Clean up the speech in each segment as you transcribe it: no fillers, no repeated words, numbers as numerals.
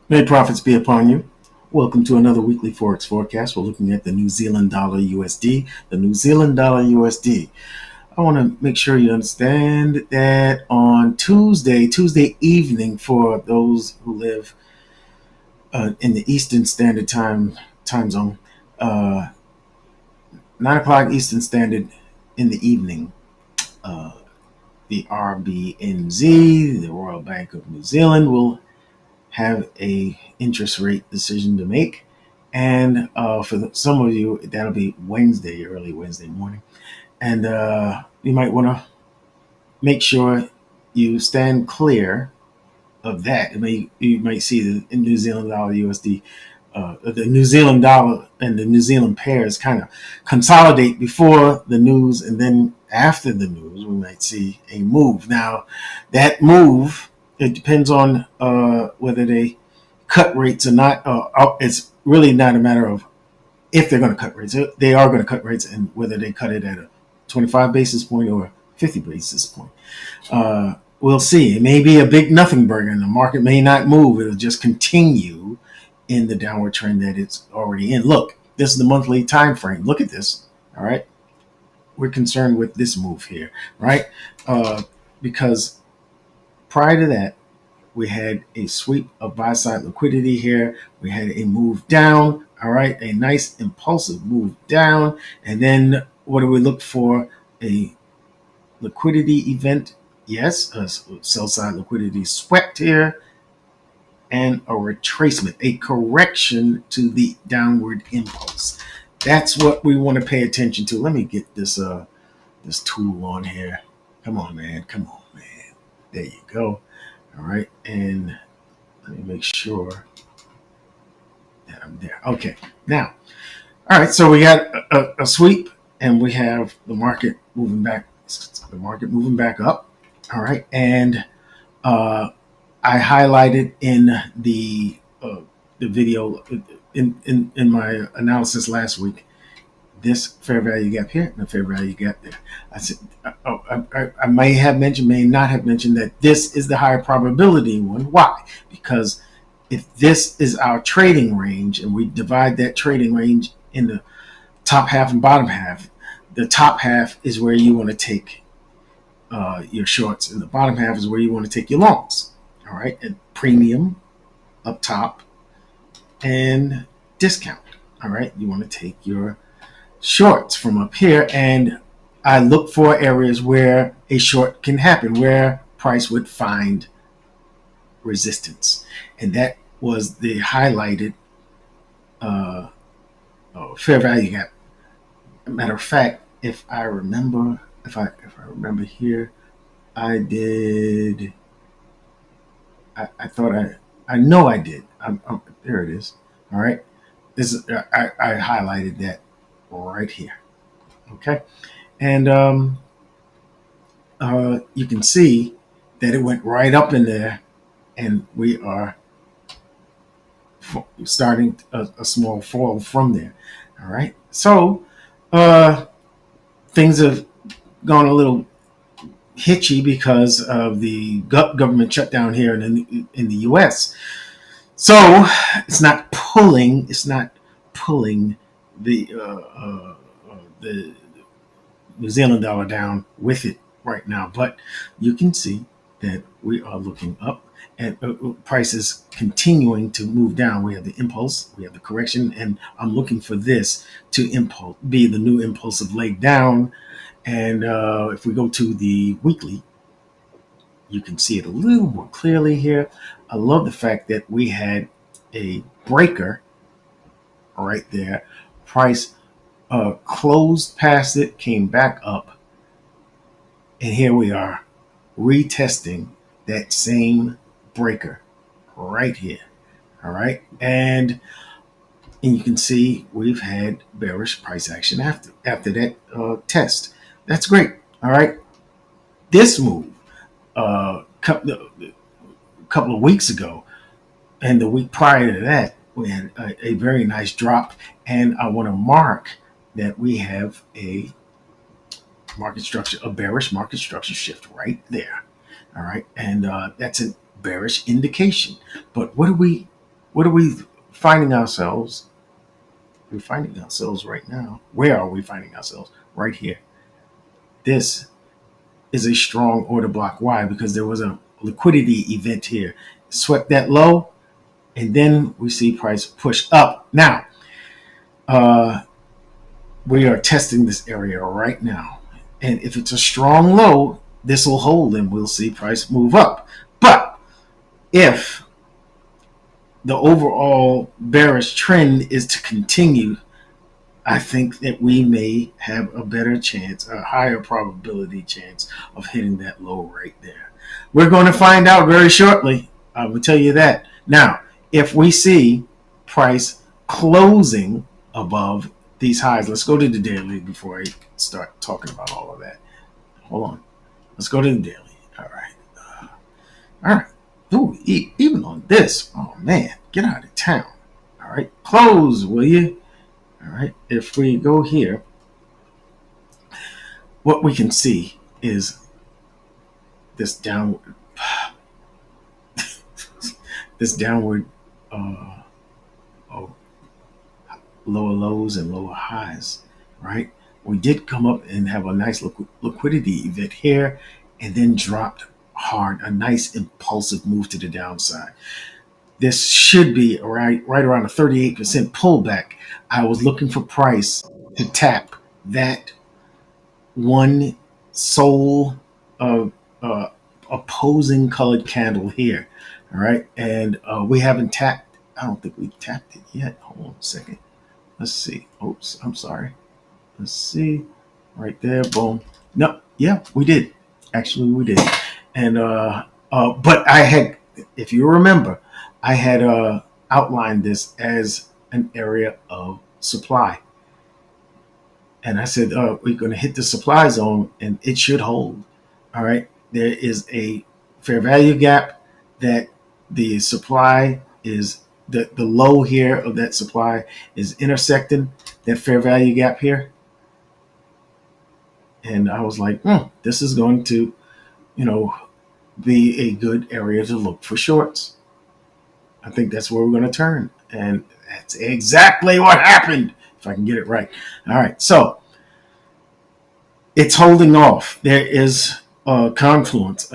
May profits be upon you. Welcome to another weekly Forex forecast. We're looking at the New Zealand dollar USD. The New Zealand dollar USD. I want to make sure you understand that on Tuesday evening, for those who live in the Eastern Standard Time zone, 9 o'clock Eastern Standard in the evening, the RBNZ, the Royal Bank of New Zealand, will have a interest rate decision to make, and for some of you that'll be Wednesday, early Wednesday morning, and you might want to make sure you stand clear of that. You might see the New Zealand dollar USD, the New Zealand dollar and the New Zealand pairs kind of consolidate before the news, and then after the news we might see a move. Now that move, it depends on whether they cut rates or not. It's really not a matter of if they're going to cut rates. They are going to cut rates, and whether they cut it at a 25 basis point or 50 basis point. We'll see. It may be a big nothing burger, and the market may not move. It'll just continue in the downward trend that it's already in. Look, this is the monthly time frame. Look at this. All right. We're concerned with this move here, right? Because prior to that, we had a sweep of buy-side liquidity here. We had a move down, all right, a nice impulsive move down. And then what do we look for? A liquidity event. Yes, a sell-side liquidity swept here, and a retracement, a correction to the downward impulse. That's what we want to pay attention to. Let me get this this tool on here. Come on, man. Come on, man. There you go. All right, and let me make sure that I'm there. Okay, now, all right, so we got a sweep, and we have the market moving back. The market moving back up. All right, and I highlighted in the video in my analysis last week this fair value gap here and the fair value gap there. I said, I may have mentioned, may not have mentioned that this is the higher probability one. Why? Because if this is our trading range and we divide that trading range in the top half and bottom half, the top half is where you want to take your shorts, and the bottom half is where you want to take your longs. All right, and premium up top and discount. All right, you want to take your shorts from up here, and I look for areas where a short can happen, where price would find resistance, and that was the highlighted fair value gap. Matter of fact, if I remember here, I did. I thought I know I did. There it is. All right, this is I highlighted that right here. Okay, and you can see that it went right up in there, and we are starting a small fall from there. All right, so things have gone a little hitchy because of the government shutdown here in the U.S. So it's not pulling the New Zealand dollar down with it right now, but you can see that we are looking up, and prices continuing to move down. We have the impulse, we have the correction, and I'm looking for this to be the new impulsive leg down. And if we go to the weekly, you can see it a little more clearly here. I love the fact that we had a breaker right there. Price closed past it, came back up, and here we are retesting that same breaker right here. All right, and you can see we've had bearish price action after that test. That's great. All right, this move couple of weeks ago, and the week prior to that, we had a very nice drop. And I want to mark that we have a bearish market structure shift right there. All right, and that's a bearish indication. But what do we what are we finding ourselves? We're finding ourselves right now. Where are we finding ourselves? Right here. This is a strong order block. Why? Because there was a liquidity event here. Swept that low, and then we see price push up. Now, we are testing this area right now. And if it's a strong low, this will hold and we'll see price move up. But if the overall bearish trend is to continue, I think that we may have a better chance, a higher probability chance of hitting that low right there. We're going to find out very shortly. I will tell you that. Now, if we see price closing above these highs, let's go to the daily before I start talking about all of that. Hold on. Let's go to the daily. All right. All right. Ooh, even on this, oh man, get out of town. All right. Close, will you? All right, if we go here, what we can see is this downward, lower lows and lower highs, right? We did come up and have a nice liquidity event here, and then dropped hard, a nice impulsive move to the downside. This should be right around a 38% pullback. I was looking for price to tap that one sole opposing colored candle here. All right. And we haven't tapped. I don't think we've tapped it yet. Hold on a second. Let's see. Oops. I'm sorry. Let's see. Right there. Boom. No. Yeah, we did. Actually, we did. And but I had, if you remember, I had outlined this as an area of supply. And I said, we're going to hit the supply zone and it should hold. All right. There is a fair value gap that the supply is, the low here of that supply is intersecting that fair value gap here. And I was like, this is going to, be a good area to look for shorts. I think that's where we're going to turn. And that's exactly what happened, if I can get it right. All right. So it's holding off. There is a confluence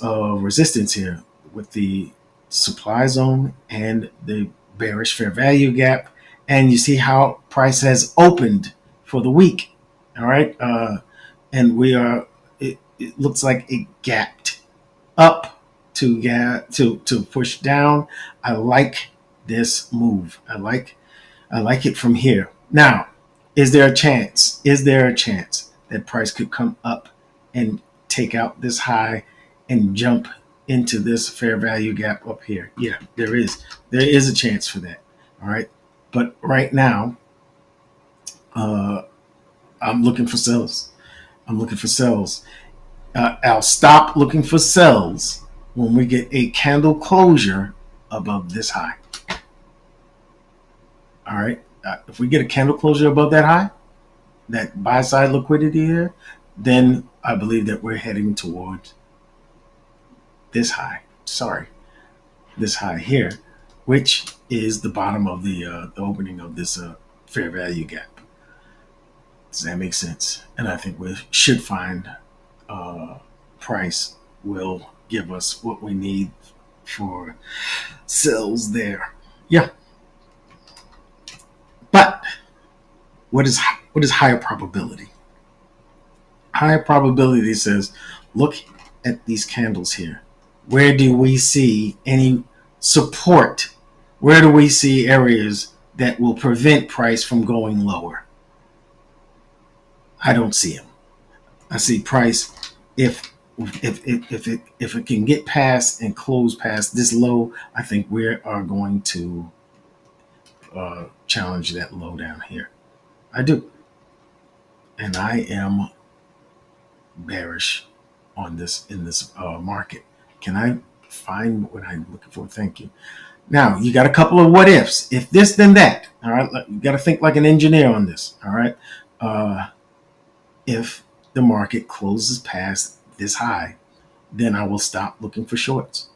of resistance here with the supply zone and the bearish fair value gap. And you see how price has opened for the week. All right. And we are, it looks like it gapped up to push down. I like this move. I like it from here. Now, is there a chance? Is there a chance that price could come up and take out this high and jump into this fair value gap up here? Yeah, there is. There is a chance for that. All right. But right now, I'm looking for sells. I'm looking for sells. I'll stop looking for sells when we get a candle closure above this high. All right. If we get a candle closure above that high, that buy side liquidity here, then I believe that we're heading towards this high. This high here, which is the bottom of the opening of this fair value gap. Does that make sense? And I think we should find price will give us what we need for sells there. Yeah. But what is higher probability? Higher probability says, look at these candles here. Where do we see any support? Where do we see areas that will prevent price from going lower? I don't see them. I see price, if it can get past and close past this low, I think we are going to challenge that low down here. I do. And I am bearish on this in this market. Can I find what I'm looking for? Thank you. Now, you got a couple of what ifs. If this, then that. All right. You got to think like an engineer on this. All right. If the market closes past this high, then I will stop looking for shorts.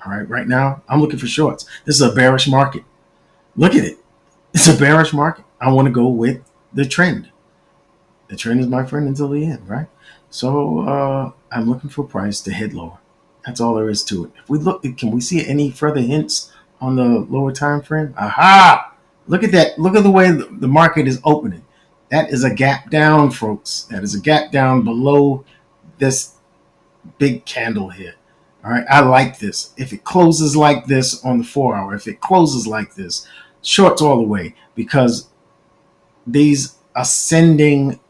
All right, right now I'm looking for shorts. This is a bearish market. Look at it. It's a bearish market. I want to go with the trend. The trend is my friend until the end, right? So I'm looking for price to head lower. That's all there is to it. If we look, can we see any further hints on the lower time frame? Aha! Look at that. Look at the way the market is opening. That is a gap down, folks. That is a gap down below this big candle here. All right, I like this. If it closes like this on the 4 hour, if it closes like this, shorts all the way, because these ascending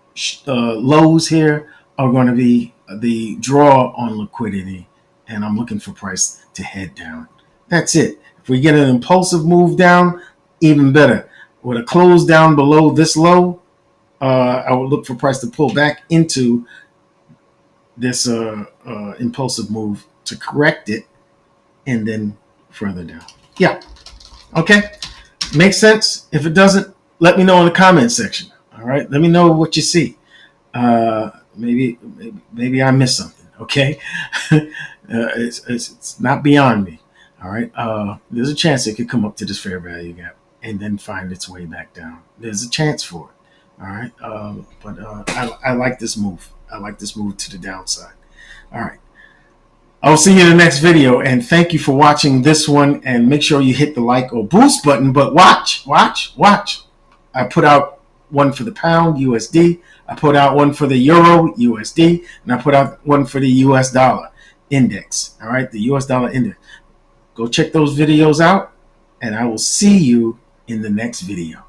lows here are going to be the draw on liquidity, and I'm looking for price to head down. That's it. If we get an impulsive move down, even better. With a close down below this low, I would look for price to pull back into this impulsive move to correct it, and then further down. Yeah. Okay. Makes sense? If it doesn't, let me know in the comment section. All right. Let me know what you see. Maybe I missed something. Okay. It's not beyond me. All right. There's a chance it could come up to this fair value gap and then find its way back down. There's a chance for it. All right. But I like this move. I like this move to the downside. All right. I'll see you in the next video, and thank you for watching this one, and make sure you hit the like or boost button. But watch. I put out one for the pound USD. I put out one for the euro USD, and I put out one for the US dollar index. All right, the US dollar index. Go check those videos out, and I will see you in the next video.